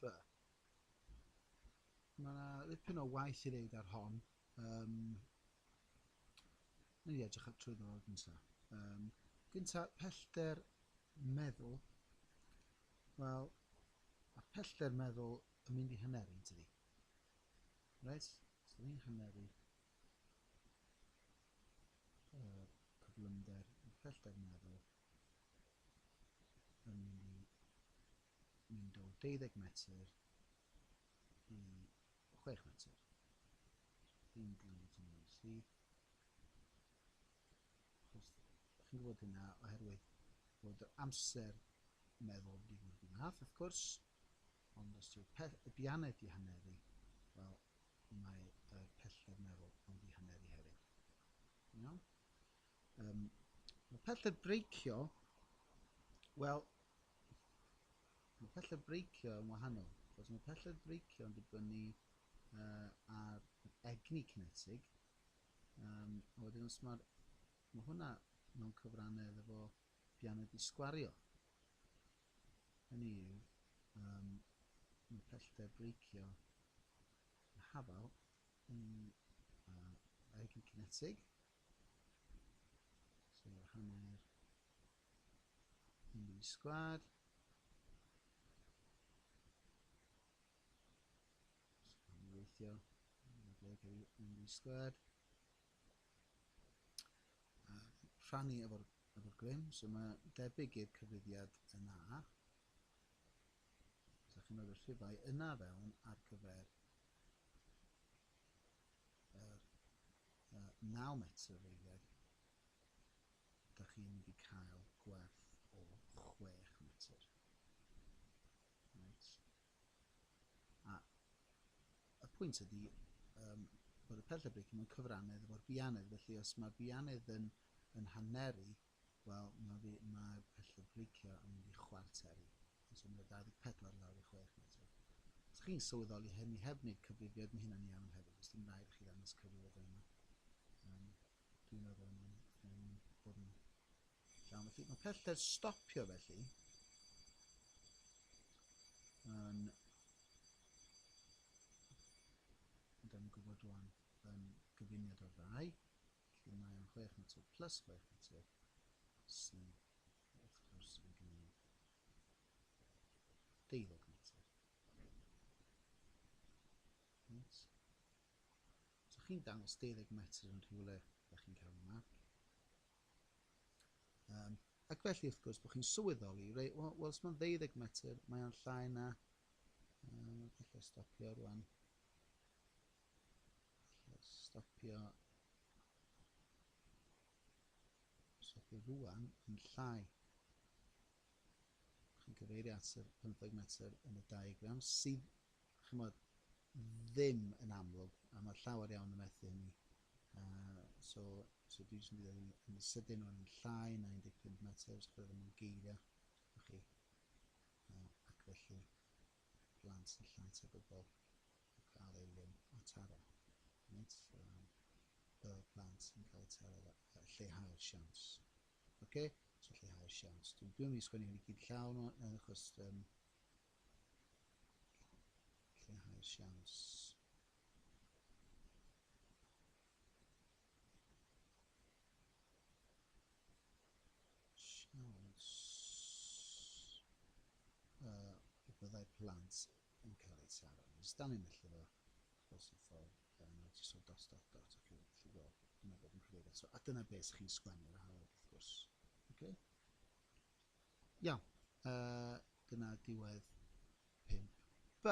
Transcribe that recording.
by. Mae yna ddipyn o waith i wneud ar hon. Ni edrych at trwy ddod gyntaf. Gyntaf, pellter meddwl. Wel, mae pellter meddwl yn mynd i hyneru, tydi? Reit? So ni'n hyneru cyflymder pellter meddwl yn mynd o 12 metr i 6 metr. Dim glwyd yn mynd sydd. Chi'n gwybod hynna oherwydd bod yr amser meddwl wedi math, wrth gwrs, ond os yw'r bianed i hyneru, wel, mae y pellter meddwl yn i hyneru hefyd. Iawn? Mae pellter breicio, wel, mae pellter breicio yn wahanol, achos mae pellter breicio yn dibynnu ar egni cinetig, a wedyn os mae hwnna mewn cyfrannedd efo bianed i sgwario. Hynny yw, mae pellter breicio yn hafal yn egni cinetig, so hanner yn i sgwad, so yn weithio, yn i sgwad, rhannu efo'r grym, so mae debyg i'r cyfuddiad yna. So chi'n rhoi'r rhifau yna fewn ar gyfer 9 metr o eiliad. Da chi'n mynd i cael gwerth o 6 metr. Right. A y pwynt ydy bod y pellter breicio mewn cyfrannedd efo'r bianedd, felly os mae'r bianedd yn hyneru, wel, mae'r pellter breicio yn mynd i chwarteri. So mae 24 lawr i 6 metr. Os chi'n sylweddoli hynny heb wneud cyfrifiad, mae hynna'n iawn hefyd. Os dim rhaid i chi ddangos cyfrifiad yma. Dwi'n meddwl yn bod yn llawn. Felly, mae pellter stopio felly yn dan ni'n gwybod rwan yn gyfuniad o'r ddau. Felly mae o'n 6 metr plus 6 metr sydd wrth gwrs yn gwneud 12 metr. Right. So chi'n dangos 12 metr yn rhywle, da chi'n cael y marc. Ac felly wrth gwrs bod chi'n sylweddoli, wel, os mae'n 12 metr, mae o'n llai na, felly stopio rwan. Stopio rwan yn llai. Chi'n gyfeirio at y 15 metr yn y diagram sydd, chymod, ddim yn amlwg, a mae llawer iawn yn methu hynny. So dwi jyst yn dweud yn sydyn o'n llai na 15 metr, os bydd yn geirio chi. Ac felly, blant yn llai tebygol o cael ei taro. Bydd y plant yn cael ei taro lleihau'r siawns. OK? So lleihau'r siawns. Dwi'n mynd i sgwennu hyn i gyd llawn achos lleihau'r siawns. Byddai plant yn cael ei taro. Jyst dan ni'n allu fo, achos y ffordd, jyst o dot, ac yn allu gweld, dyna bod yn cyfeirio. So, a dyna beth chi'n sgwennu'r hawdd, wrth gwrs. Okay? Iawn, dyna diwedd 5B.